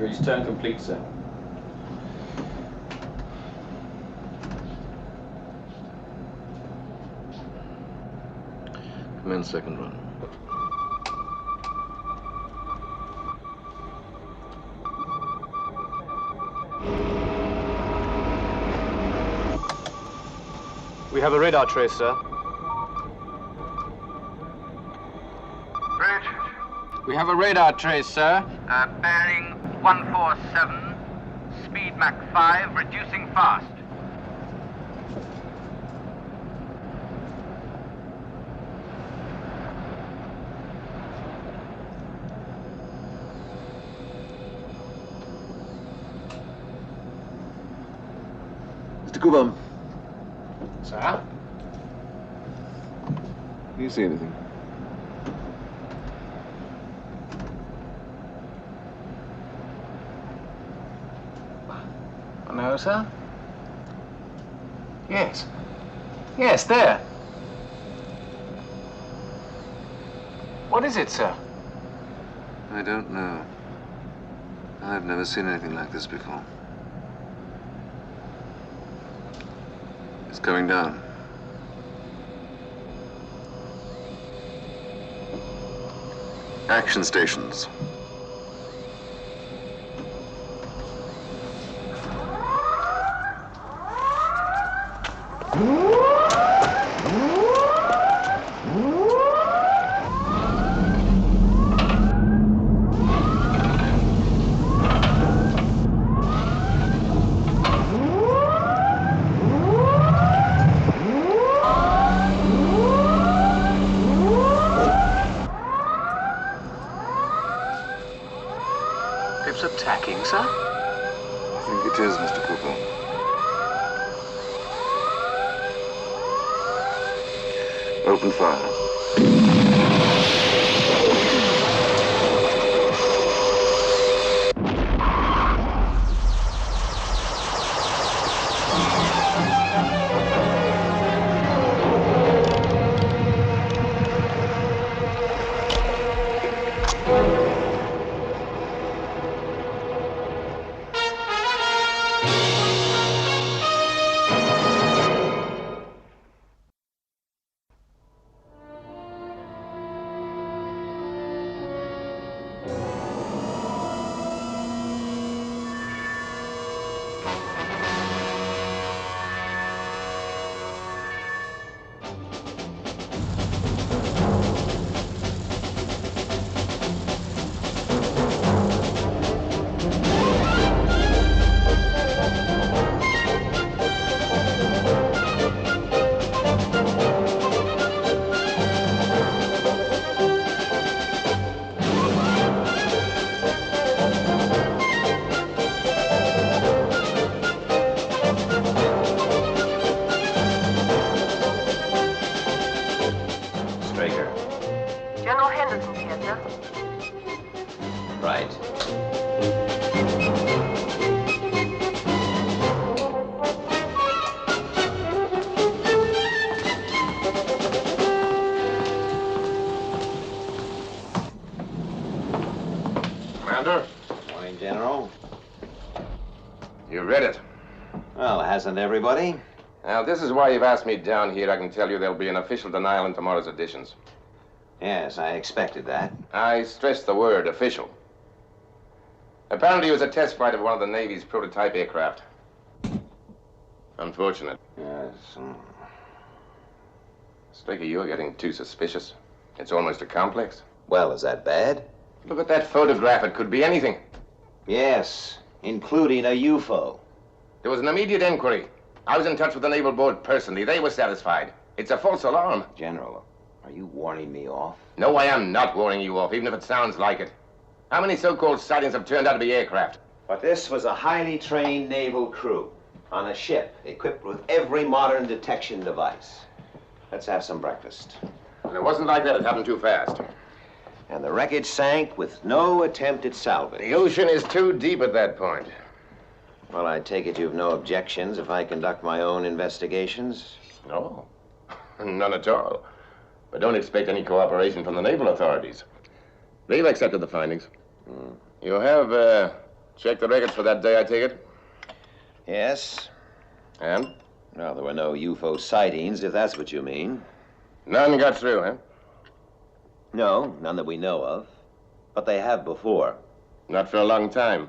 degrees, turn complete, sir. Commence second run. We have a radar trace, sir. Bridge. We have a radar trace, sir. Bearing 147, speed Mach 5, reducing fast. Mr. Cooper. Sir? Do you see anything? No, sir. Yes. Yes, there. What is it, sir? I don't know. I've never seen anything like this before. It's coming down. Action stations. It's attacking, sir? I think it is, Mr. Cooper. Open fire. General Henderson's here, sir. Right. Commander? Morning, General. You read it. Well, hasn't everybody? Now, this is why you've asked me down here. I can tell you there'll be an official denial in tomorrow's editions. Yes, I expected that. I stress the word official. Apparently, it was a test flight of one of the Navy's prototype aircraft. Unfortunate. Yes. Straker, you're getting too suspicious. It's almost a complex. Well, is that bad? Look at that photograph. It could be anything. Yes, including a UFO. There was an immediate inquiry. I was in touch with the Naval Board personally. They were satisfied. It's a false alarm. General, are you warning me off? No, I am not warning you off, even if it sounds like it. How many so-called sightings have turned out to be aircraft? But this was a highly trained naval crew on a ship equipped with every modern detection device. Let's have some breakfast. And it wasn't like that. It happened too fast. And the wreckage sank with no attempt at salvage. The ocean is too deep at that point. Well, I take it you've no objections if I conduct my own investigations? No, none at all. But don't expect any cooperation from the naval authorities. They've accepted the findings. You have Check the records for that day, I take it? Yes. And? Well, there were no UFO sightings, if that's what you mean. None got through, huh? No, none that we know of. But they have before. Not for a long time.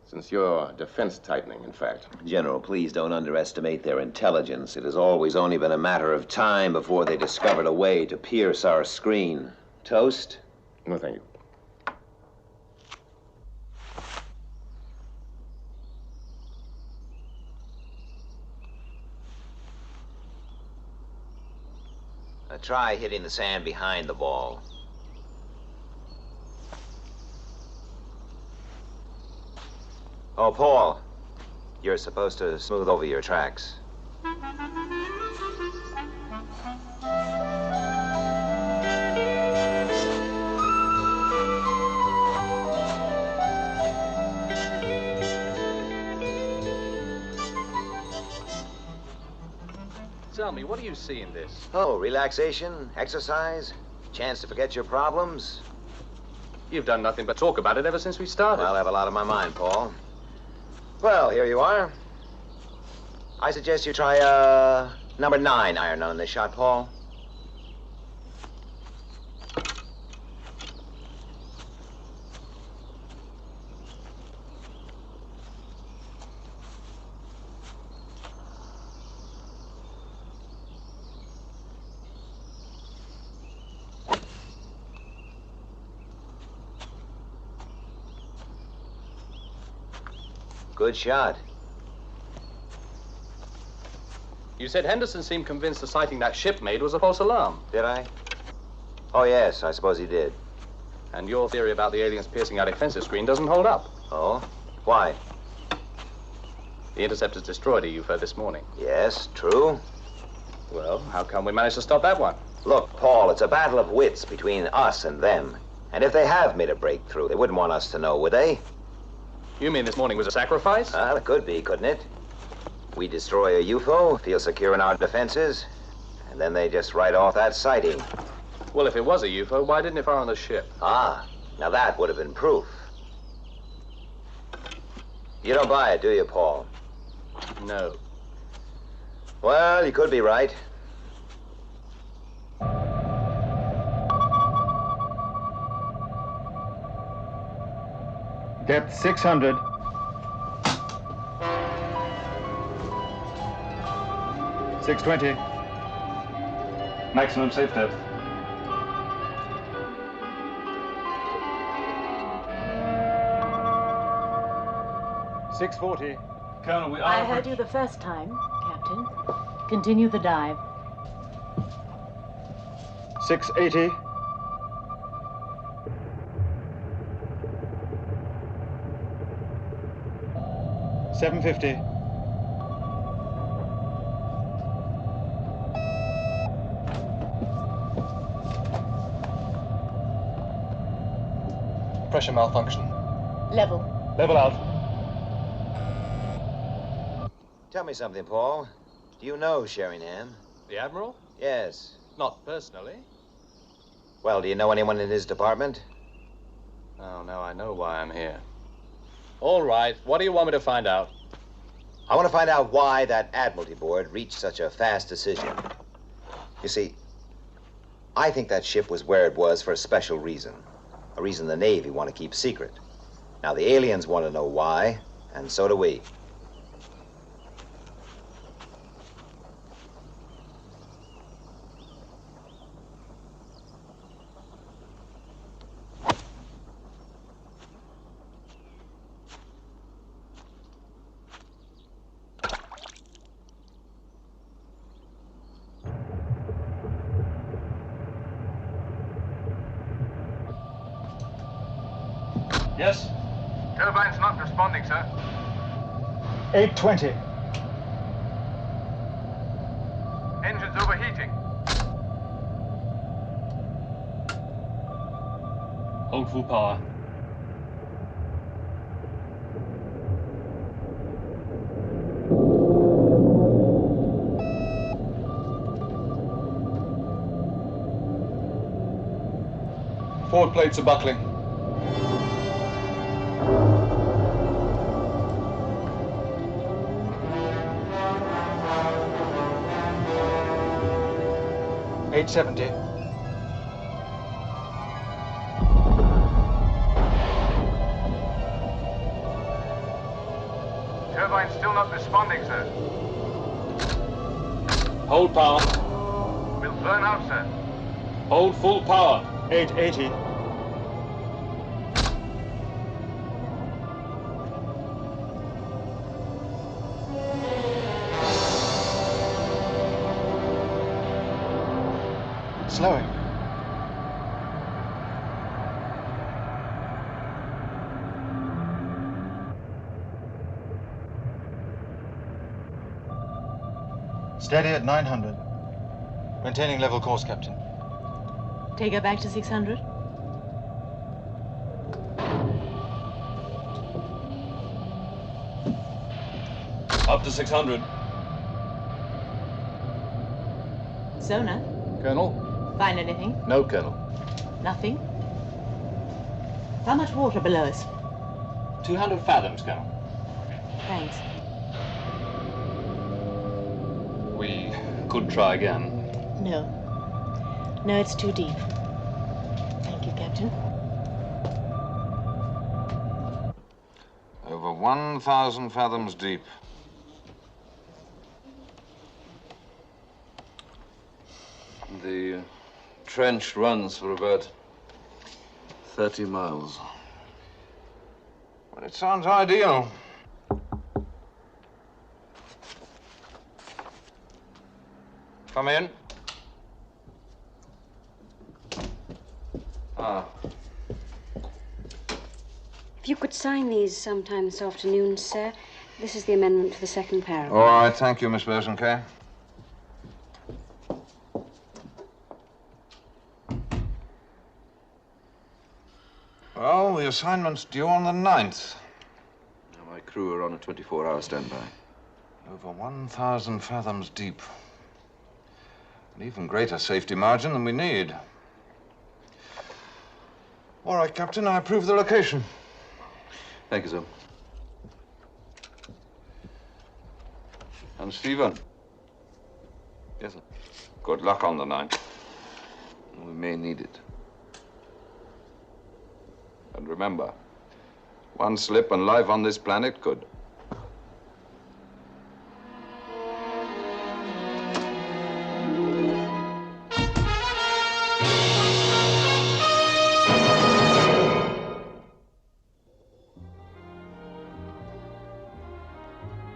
Since your defense tightening, in fact. General, please don't underestimate their intelligence. It has always only been a matter of time before they discovered a way to pierce our screen. Toast? No, thank you. Try hitting the sand behind the ball. Oh, Paul, you're supposed to smooth over your tracks. Tell me, what do you see in this? Oh, relaxation, exercise, chance to forget your problems. You've done nothing but talk about it ever since we started. I'll have a lot on my mind, Paul. Well, here you are. I suggest you try number 9 iron on this shot, Paul. Good shot. You said Henderson seemed convinced the sighting that ship made was a false alarm. Did I? Oh, yes, I suppose he did. And your theory about the aliens piercing our defensive screen doesn't hold up. Oh? Why? The interceptors destroyed a UFO this morning. Yes, true. Well, how come we managed to stop that one? Look, Paul, it's a battle of wits between us and them. And if they have made a breakthrough, they wouldn't want us to know, would they? You mean this morning was a sacrifice? Well, it could be, couldn't it? We destroy a UFO, feel secure in our defenses, and then they just write off that sighting. Well, if it was a UFO, why didn't it fire on the ship? Ah, now that would have been proof. You don't buy it, do you, Paul? No. Well, you could be right. Depth 600. $620. Maximum safe depth. $640. Colonel, we are... I heard you the first time, Captain. Continue the dive. $680. $750. Pressure malfunction. Level. Level out. Tell me something, Paul. Do you know Sheringham? The Admiral? Yes. Not personally. Well, do you know anyone in his department? Oh, now I know why I'm here. All right, what do you want me to find out? I want to find out why that Admiralty Board reached such a fast decision. You see, I think that ship was where it was for a special reason. A reason the Navy want to keep secret. Now, the aliens want to know why, and so do we. Yes? Turbine's not responding, sir. 820. Engine's overheating. Hold full power. Forward plates are buckling. 870. Turbine still not responding, sir. Hold power. We'll burn out, sir. Hold full power. 880. Slowing. Steady at 900. Maintaining level course, Captain. Take her back to 600. Up to 600. Sonar, Colonel? find anything? No, Colonel. Nothing? How much water below us? 200 fathoms, Colonel. Thanks. We could try again. No. No, it's too deep. Thank you, Captain. Over 1,000 fathoms deep. The trench runs for about 30 miles. Well, it sounds ideal. Come in. Ah. If you could sign these sometime this afternoon, sir. This is the amendment to the second paragraph. All right, thank you, Miss Bosanquet. Well, the assignment's due on the 9th. Now, my crew are on a 24-hour standby. Over 1,000 fathoms deep. An even greater safety margin than we need. All right, Captain, I approve the location. Thank you, sir. And Stephen? Yes, sir. Good luck on the 9th. We may need it. And remember, one slip and life on this planet could.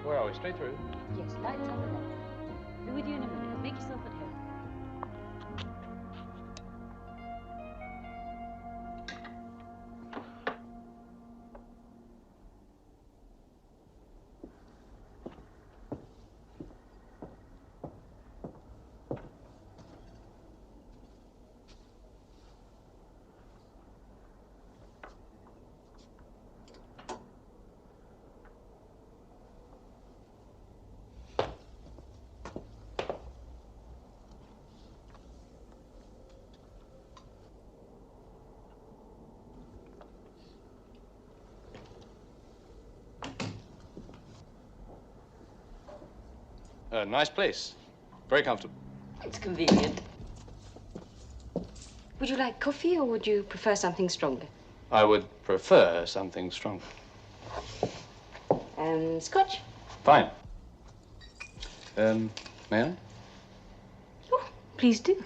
Where are we? Straight through? Yes, lights on the left. Be with you in a minute. Make yourself at home. Nice place. Very comfortable. It's convenient. Would you like coffee or would you prefer something stronger? I would prefer something stronger. Scotch? Fine. May I? Oh, please do.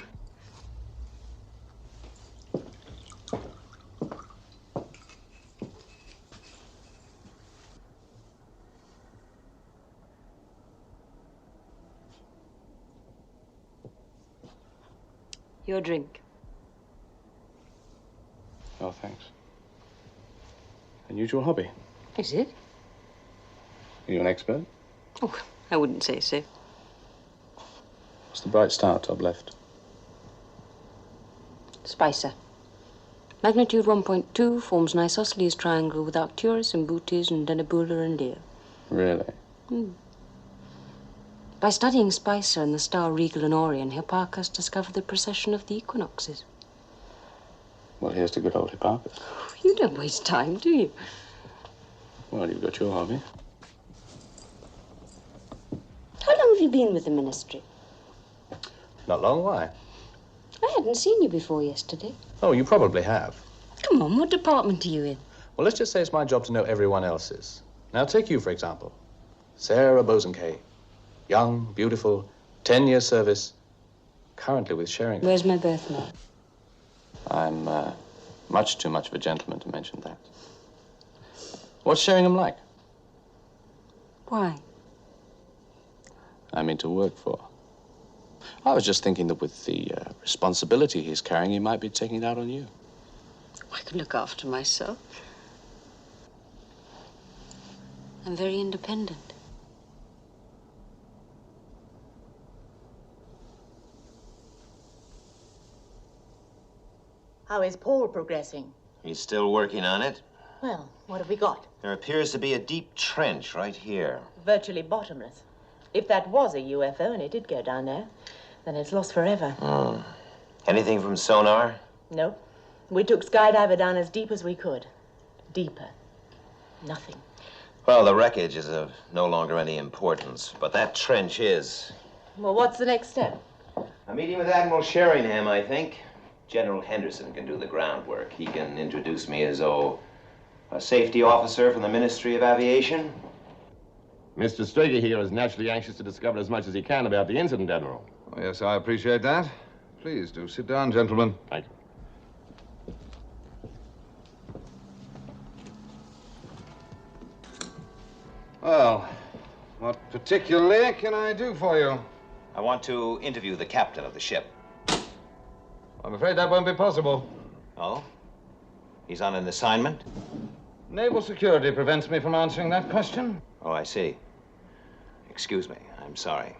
Your drink. Oh, thanks. Unusual hobby. Is it? Are you an expert? Oh, I wouldn't say so. What's the bright star top left? Spicer. Magnitude 1.2 forms an isosceles triangle with Arcturus and Bootes and Denebola and Leo. Really? By studying Spicer and the star Regal and Orion, Hipparchus discovered the precession of the equinoxes. Well, here's to good old Hipparchus. You don't waste time, do you? Well, you've got your hobby. How long have you been with the ministry? Not long, why? hadn't seen you before yesterday. Oh, you probably have. Come on, what department are you in? Well, let's just say it's my job to know everyone else's. Now, take you, for example. Sarah Bosanquet. Young, beautiful, 10 years service, currently with Sheringham. Where's my birthmark? I'm much too much of a gentleman to mention that. What's Sheringham like? Why? I mean, to work for. I was just thinking that with the responsibility he's carrying, he might be taking it out on you. I can look after myself. I'm very independent. How is Paul progressing? He's still working on it. Well, what have we got? There appears to be a deep trench right here. Virtually bottomless. If that was a UFO and it did go down there, then it's lost forever. Anything from sonar? No. We took skydiver down as deep as we could. Deeper. Nothing. Well, the wreckage is of no longer any importance, but that trench is. Well, what's the next step? A meeting with Admiral Sheringham, I think. General Henderson can do the groundwork. He can introduce me as, a safety officer from the Ministry of Aviation. Mr. Straker here is naturally anxious to discover as much as he can about the incident, Admiral. Oh, yes, I appreciate that. Please do sit down, gentlemen. Thank you. Well, what particularly can I do for you? I want to interview the captain of the ship. I'm afraid that won't be possible. Oh? He's on an assignment? Naval security prevents me from answering that question. Oh, I see. Excuse me. I'm sorry.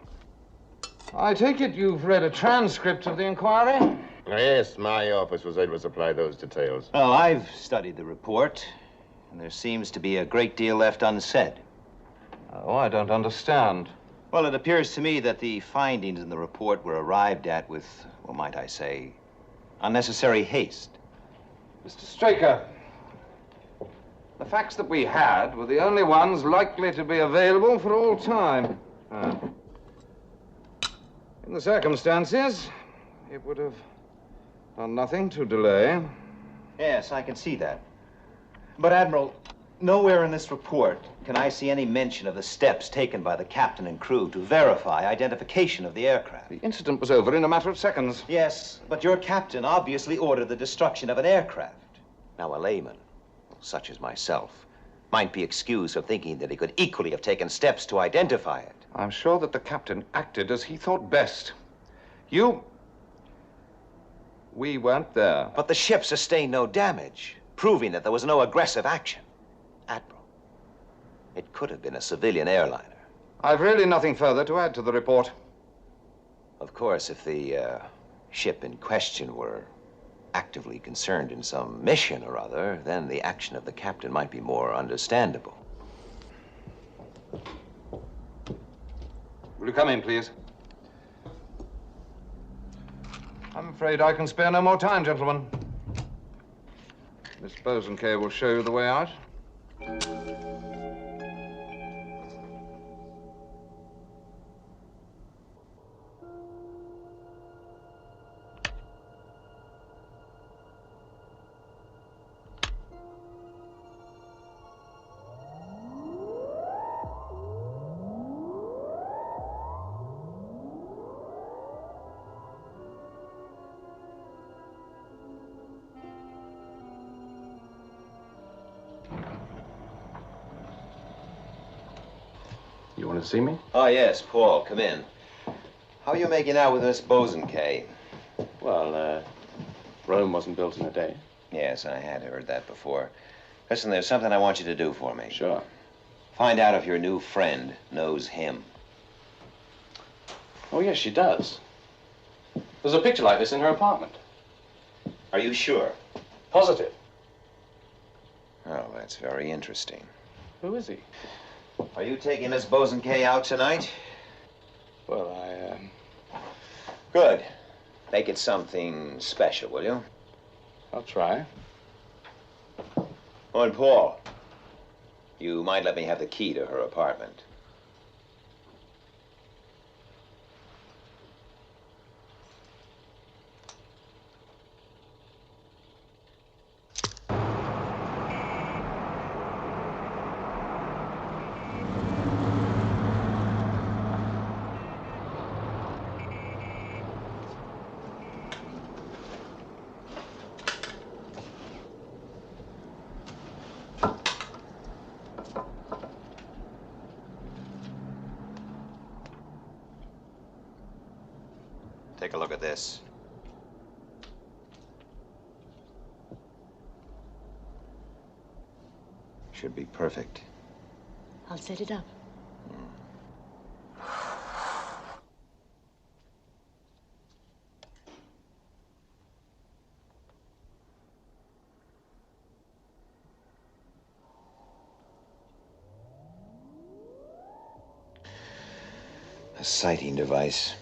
I take it you've read a transcript of the inquiry? Yes, my office was able to supply those details. Well, I've studied the report, and there seems to be a great deal left unsaid. Oh, I don't understand. Well, it appears to me that the findings in the report were arrived at with, well, might I say, unnecessary haste. Mr. Straker, the facts that we had were the only ones likely to be available for all time. In the circumstances, it would have done nothing to delay. Yes, I can see that. But, Admiral, nowhere in this report can I see any mention of the steps taken by the captain and crew to verify identification of the aircraft. The incident was over in a matter of seconds. Yes, but your captain obviously ordered the destruction of an aircraft. Now, a layman, such as myself, might be excused for thinking that he could equally have taken steps to identify it. I'm sure that the captain acted as he thought best. We weren't there. But the ship sustained no damage, proving that there was no aggressive action. Admiral, it could have been a civilian airliner. I've really nothing further to add to the report. Of course, if the ship in question were actively concerned in some mission or other, then the action of the captain might be more understandable. Will you come in, please? I'm afraid I can spare no more time, gentlemen. Miss Bosanquet will show you the way out. You want to see me? Oh, yes, Paul, come in. How are you making out with Miss Bosanquet? Well, Rome wasn't built in a day. Yes, I had heard that before. Listen, there's something I want you to do for me. Sure. Find out if your new friend knows him. Oh, yes, she does. There's a picture like this in her apartment. Are you sure? Positive. Oh, that's very interesting. Who is he? Are you taking Miss Bosanquet out tonight? Well, Good. Make it something special, will you? I'll try. Oh, and Paul, you might let me have the key to her apartment. of this. Should be perfect. I'll set it up. A sighting device.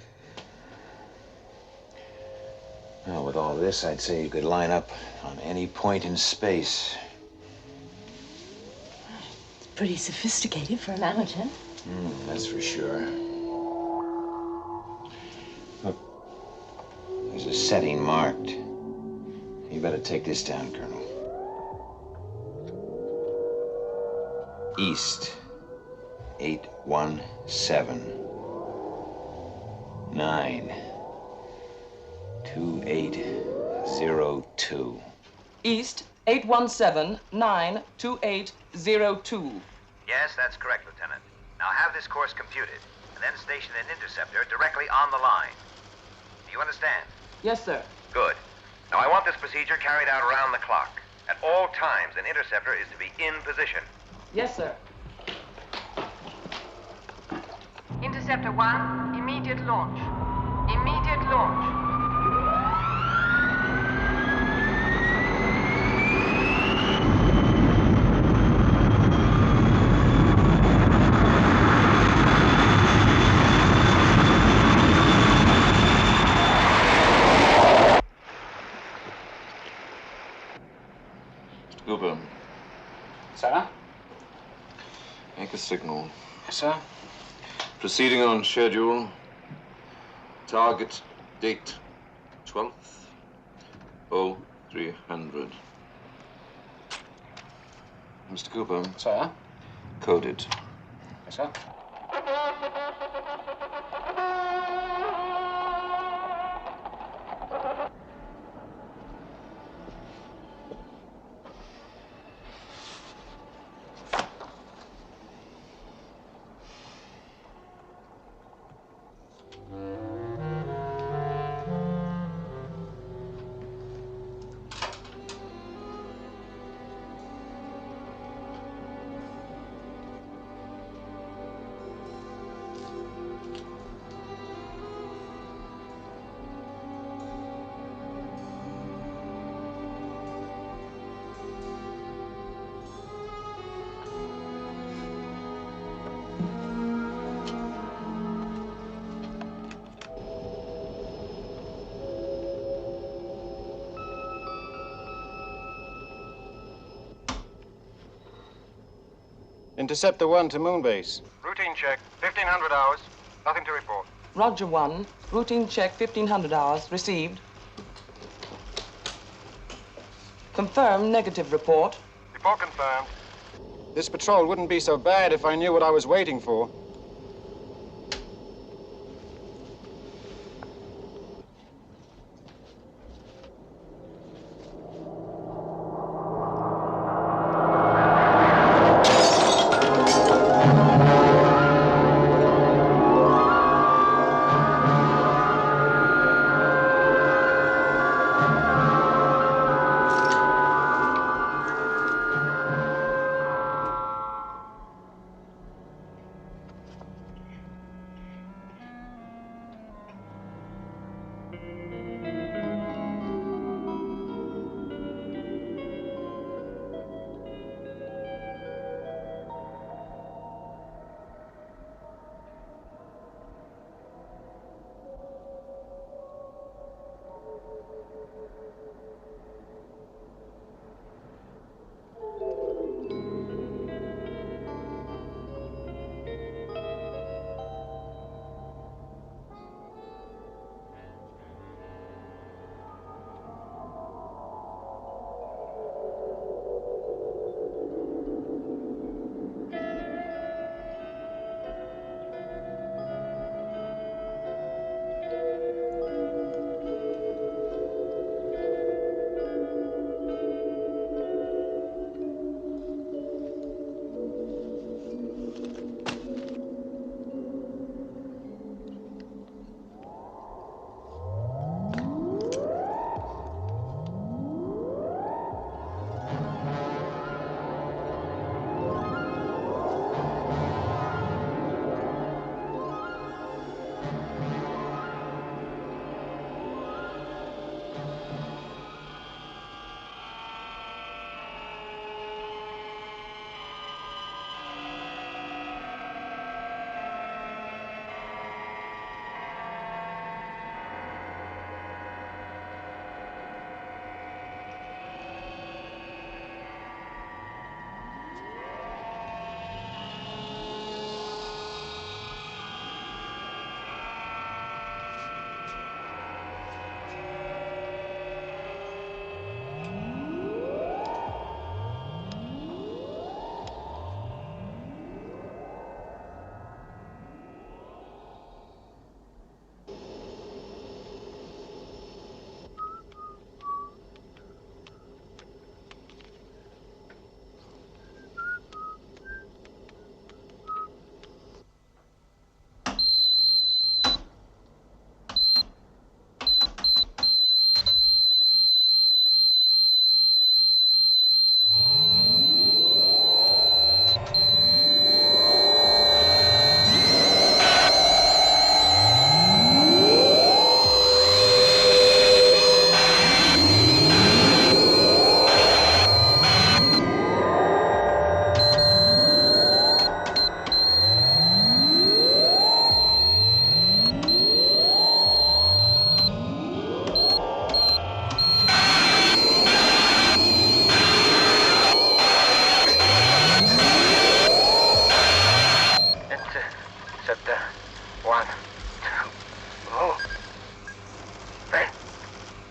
Well, with all this, I'd say you could line up on any point in space. It's pretty sophisticated for an amateur. That's for sure. Look, there's a setting marked. You better take this down, Colonel. East, 817. 92802. East 817-92802. Yes, that's correct, Lieutenant. Now have this course computed, and then station an interceptor directly on the line. Do you understand? Yes, sir. Good. Now I want this procedure carried out around the clock. At all times, an interceptor is to be in position. Yes, sir. Interceptor 1, immediate launch. Immediate launch. Cooper, Sir? make a signal. Yes, sir. Proceeding on schedule. Target date 12th. 0300. Mr. Cooper. Sir? Coded. Yes, sir. Interceptor 1 to Moonbase. Routine check, 1500 hours. Nothing to report. Roger 1. Routine check 1500 hours. Received. Confirm negative report. Report confirmed. This patrol wouldn't be so bad if I knew what I was waiting for.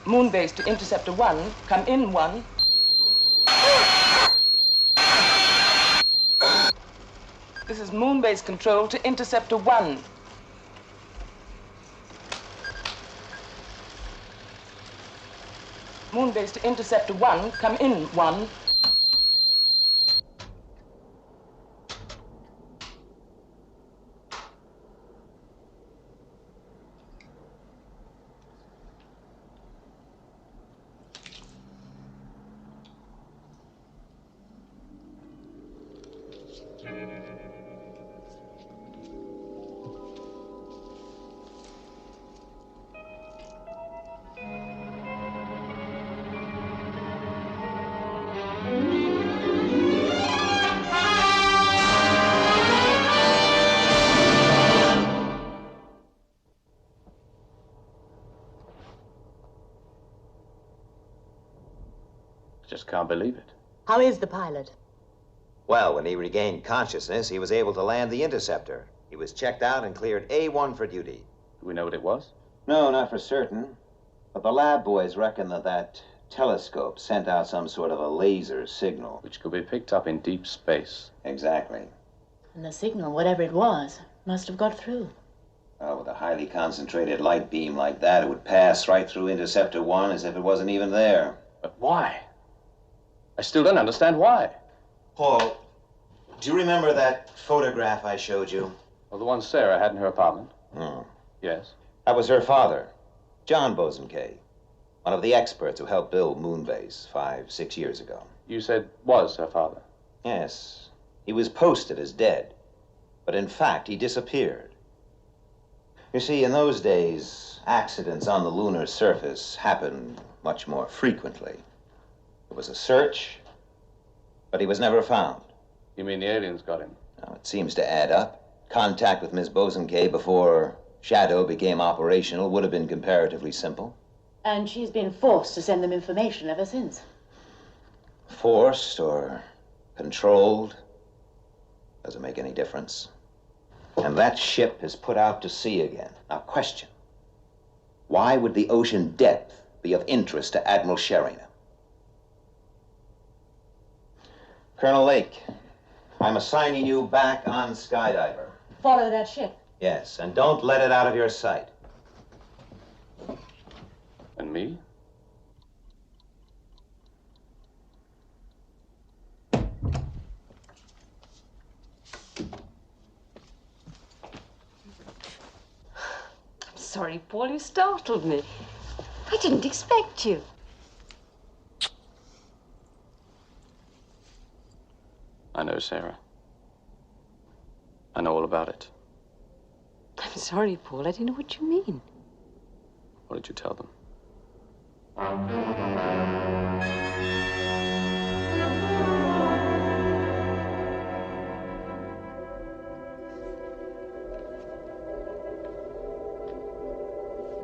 Moon base to Interceptor 1. Come in 1. This is Moon base control to Interceptor 1. Moon base to Interceptor 1. Come in 1. Just can't believe it. How is the pilot? Well, when he regained consciousness, he was able to land the interceptor. He was checked out and cleared A1 for duty. Do we know what it was? No, not for certain. But the lab boys reckon that telescope sent out some sort of a laser signal. Which could be picked up in deep space. Exactly. And the signal, whatever it was, must have got through. Well, with a highly concentrated light beam like that, it would pass right through Interceptor 1 as if it wasn't even there. But why? I still don't understand why. Paul, do you remember that photograph I showed you? Well, the one Sarah had in her apartment? Hmm. Yes. That was her father, John Bosanquet, one of the experts who helped build Moonbase 5-6 years ago. You said was her father? Yes. He was posted as dead, but in fact, he disappeared. You see, in those days, accidents on the lunar surface happened much more frequently. There was a search, but he was never found. You mean the aliens got him? Now, it seems to add up. Contact with Miss Bosanquet before SHADO became operational would have been comparatively simple. And she's been forced to send them information ever since. Forced or controlled doesn't make any difference. And that ship is put out to sea again. Now, question. Why would the ocean depth be of interest to Admiral Sheringham? Colonel Lake, I'm assigning you back on Skydiver. Follow that ship. Yes, and don't let it out of your sight. And me? I'm sorry, Paul, you startled me. I didn't expect you. I know, Sarah. I know all about it. I'm sorry, Paul. I didn't know what you mean. What did you tell them?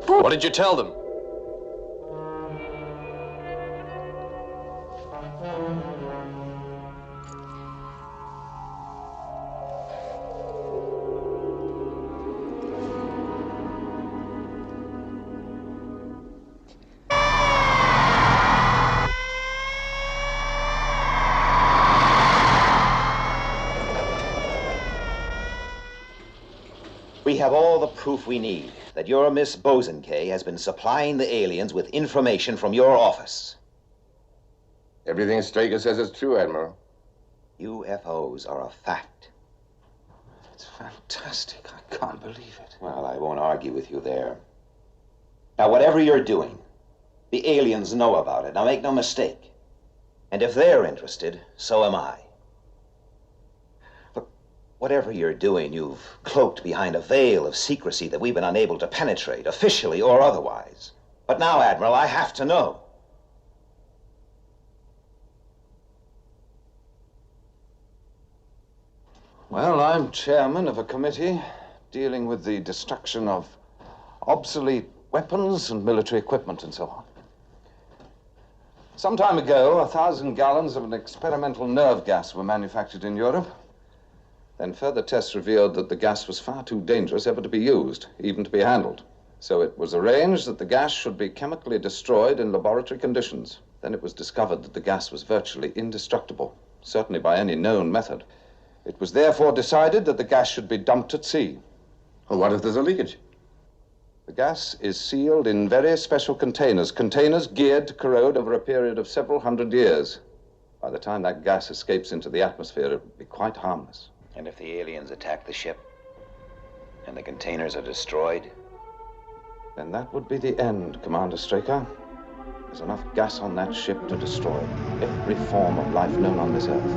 Paul. What did you tell them? We have all the proof we need that your Miss Bosanquet has been supplying the aliens with information from your office. Everything Straker says is true, Admiral. UFOs are a fact. It's fantastic. I can't believe it. Well, I won't argue with you there. Now, whatever you're doing, the aliens know about it. Now, make no mistake. And if they're interested, so am I. Look, whatever you're doing, you've cloaked behind a veil of secrecy that we've been unable to penetrate, officially or otherwise. But now, Admiral, I have to know. Well, I'm chairman of a committee dealing with the destruction of obsolete weapons and military equipment and so on. Some time ago, 1,000 gallons of an experimental nerve gas were manufactured in Europe. Then further tests revealed that the gas was far too dangerous ever to be used, even to be handled. So it was arranged that the gas should be chemically destroyed in laboratory conditions. Then it was discovered that the gas was virtually indestructible, certainly by any known method. It was therefore decided that the gas should be dumped at sea. Well, what if there's a leakage? The gas is sealed in very special containers geared to corrode over a period of several hundred years. By the time that gas escapes into the atmosphere, it will be quite harmless. And if the aliens attack the ship and the containers are destroyed? Then that would be the end, Commander Straker. There's enough gas on that ship to destroy every form of life known on this Earth.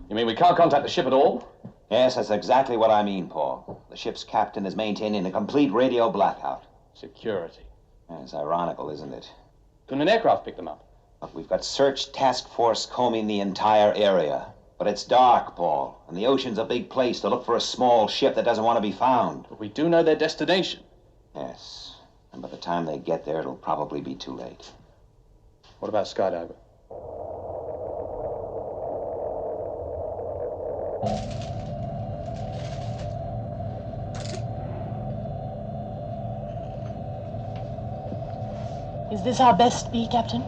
You mean we can't contact the ship at all? Yes, that's exactly what I mean, Paul. The ship's captain is maintaining a complete radio blackout. Security. It's ironical, isn't it? Couldn't an aircraft pick them up? Look, we've got search task force combing the entire area. But it's dark, Paul, and the ocean's a big place to look for a small ship that doesn't want to be found. But we do know their destination. Yes, and by the time they get there, it'll probably be too late. What about skydiver? Is this our best speed, Captain?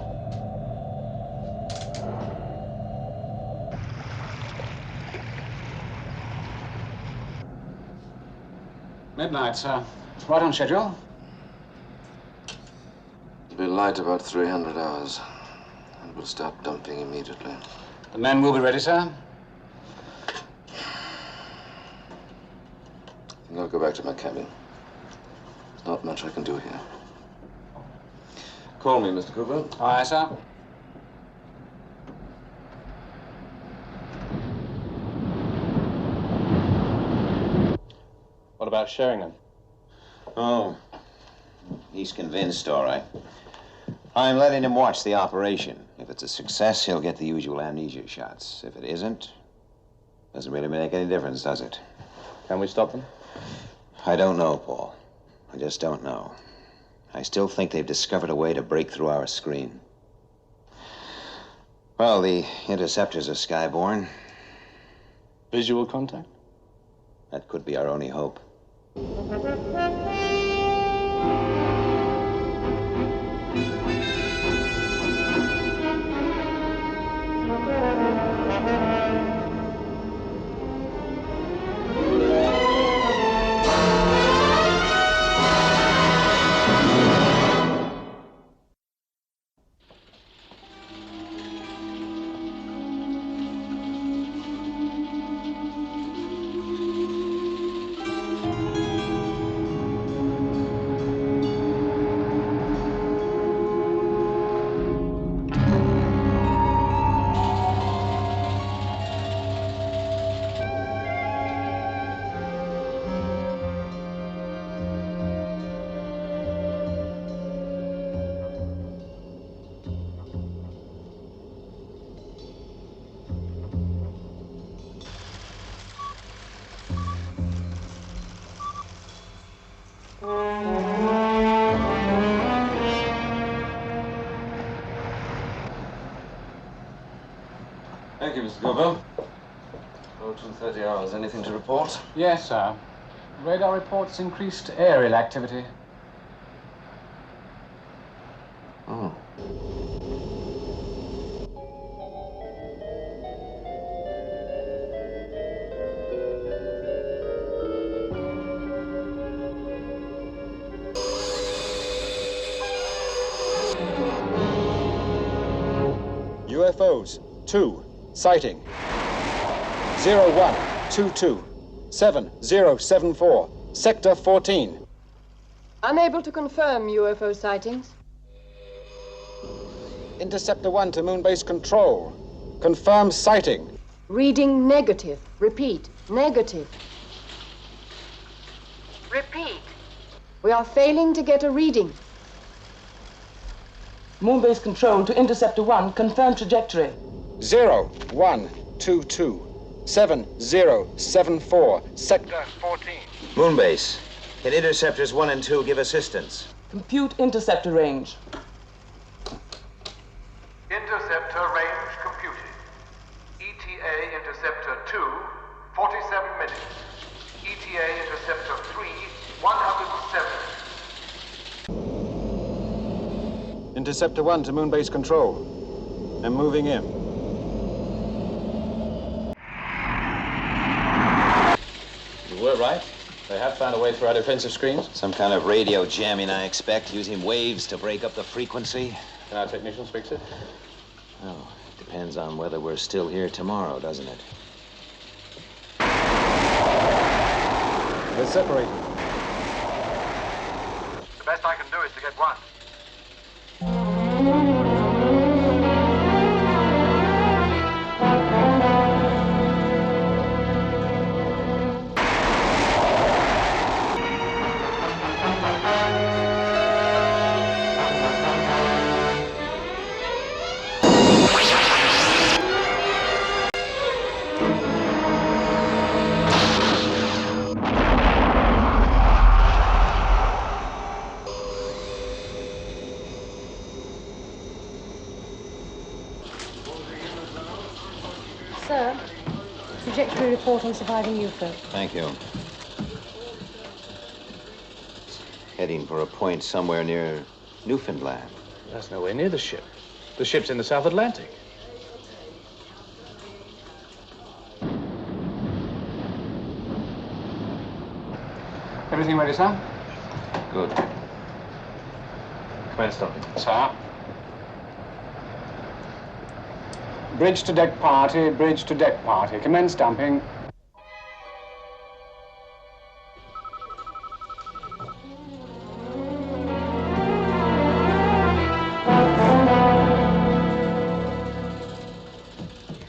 Midnight, sir. Right on schedule. It'll be light about 300 hours, and we'll start dumping immediately. The men will be ready, sir. I think I'll go back to my cabin. There's not much I can do here. Call me, Mr. Cooper. Aye, sir. What about Sheringham? Oh, he's convinced, all right. I'm letting him watch the operation. If it's a success, he'll get the usual amnesia shots. If it isn't, doesn't really make any difference, does it? Can we stop them? I don't know, Paul. I just don't know. I still think they've discovered a way to break through our screen. Well, the interceptors are skyborne. Visual contact? That could be our only hope. Thank you, Mr. Cooper. 2:30 hours. Anything to report? Yes, sir. Radar reports increased aerial activity. Oh. UFOs, 2, sighting. 0122 7074, Sector 14. Unable to confirm UFO sightings. Interceptor 1 to Moon Base Control. Confirm sighting. Reading negative. Repeat, negative. Repeat. We are failing to get a reading. Moon-based control to Interceptor 1. Confirm trajectory. 0122 7074, Sector 14. Moonbase, can interceptors 1 and 2 give assistance? Compute interceptor range. Interceptor range computed. 47 minutes. ETA Interceptor 3, 170. Interceptor 1 to Moon Base Control. I'm moving in. You were right. They have found a way through our defensive screens. Some kind of radio jamming, I expect, using waves to break up the frequency. Can our technicians fix it? Oh, depends on whether we're still here tomorrow, doesn't it? We're separated. The best I can do is to get one. Sir, trajectory report on surviving UFO. Thank you. Heading for a point somewhere near Newfoundland. That's nowhere near the ship. The ship's in the South Atlantic. Everything ready, sir? Good. Commence stopping. Sir? Bridge to deck party, bridge to deck party. Commence dumping.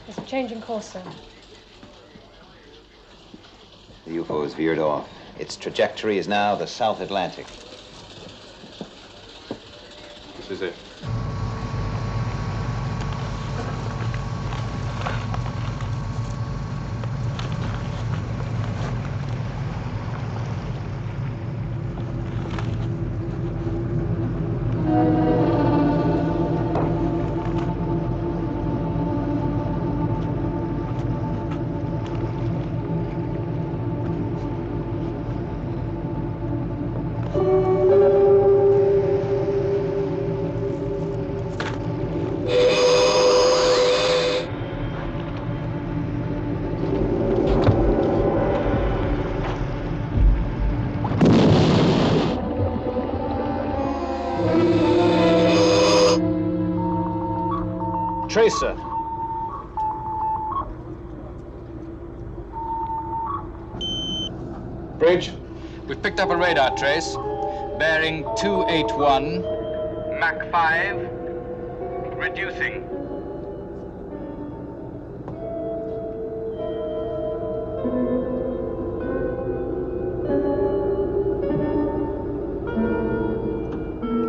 There's a change in course, sir. The UFO has veered off. Its trajectory is now the South Atlantic. This is it. Tracer. Bridge. We've picked up a radar trace. Bearing 281. Mach 5. Reducing.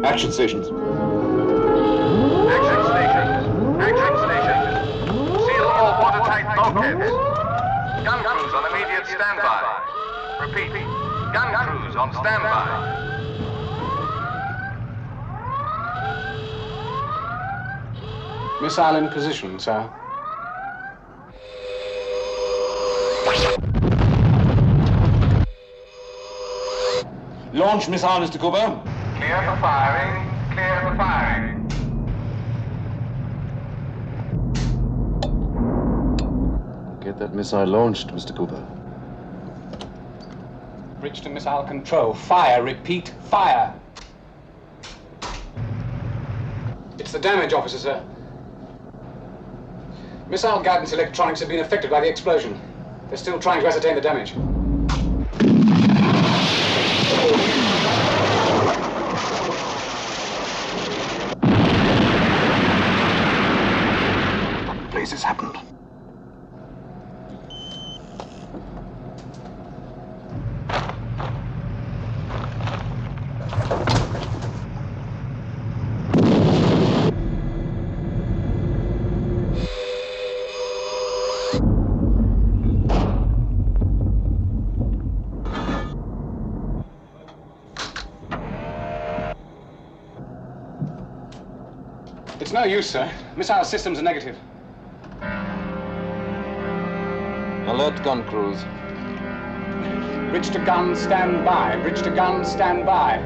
Action stations. Action stations. Action stations. Seal all watertight bulkheads. Gun crews on immediate standby. Repeat. Gun crews on standby. Missile in position, sir. Launch missile, Mr. Cooper. Clear for firing. Clear for firing. Get that missile launched, Mr. Cooper. Bridge to missile control. Fire, repeat, fire. It's the damage, officer, sir. Missile guidance electronics have been affected by the explosion. They're still trying to ascertain the damage. What in blazes happened? It's no use, sir. Missile systems are negative. Alert gun crews. Bridge to gun, stand by. Bridge to gun, stand by.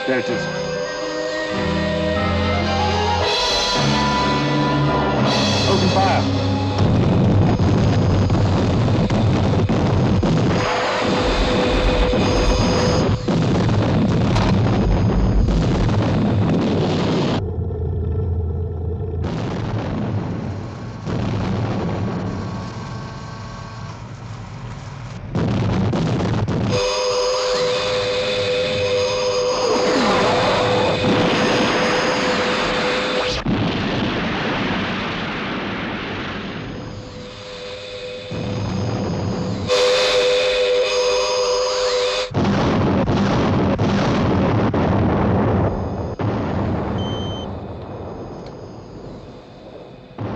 There it is. Open fire.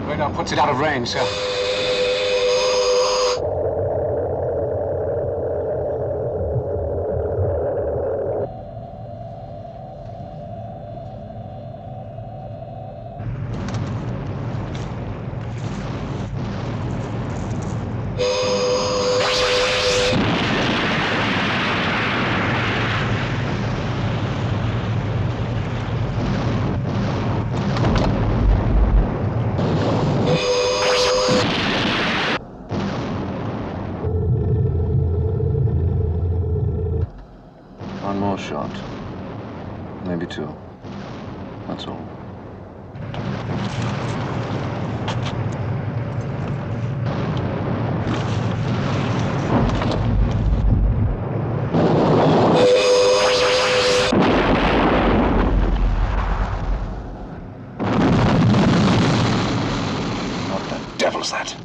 Radar puts it out of range, sir. One more shot. Maybe two. That's all. What the devil's that?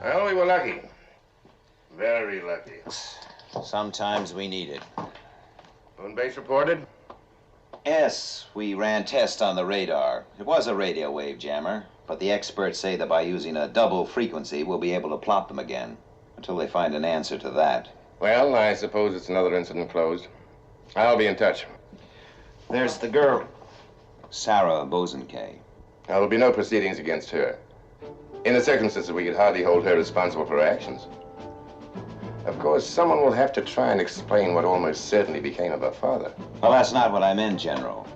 Well, we were lucky. Very lucky. Sometimes we need it. Moon base reported? Yes, we ran tests on the radar. It was a radio wave jammer, but the experts say that by using a double frequency, we'll be able to plot them again, until they find an answer to that. Well, I suppose it's another incident closed. I'll be in touch. There's the girl, Sarah Bozenkay. Now, there'll be no proceedings against her. In the circumstances, we could hardly hold her responsible for her actions. Of course, someone will have to try and explain what almost certainly became of her father. Well, that's not what I meant, General.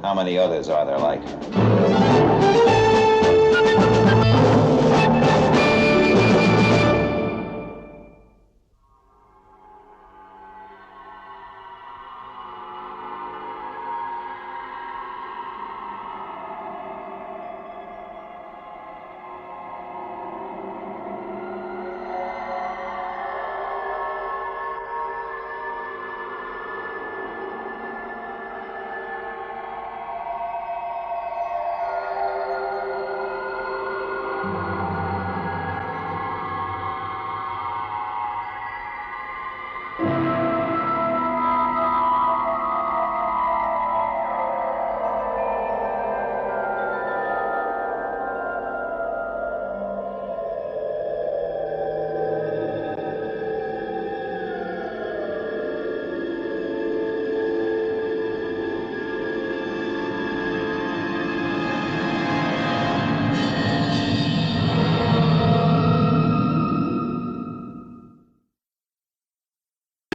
How many others are there like her?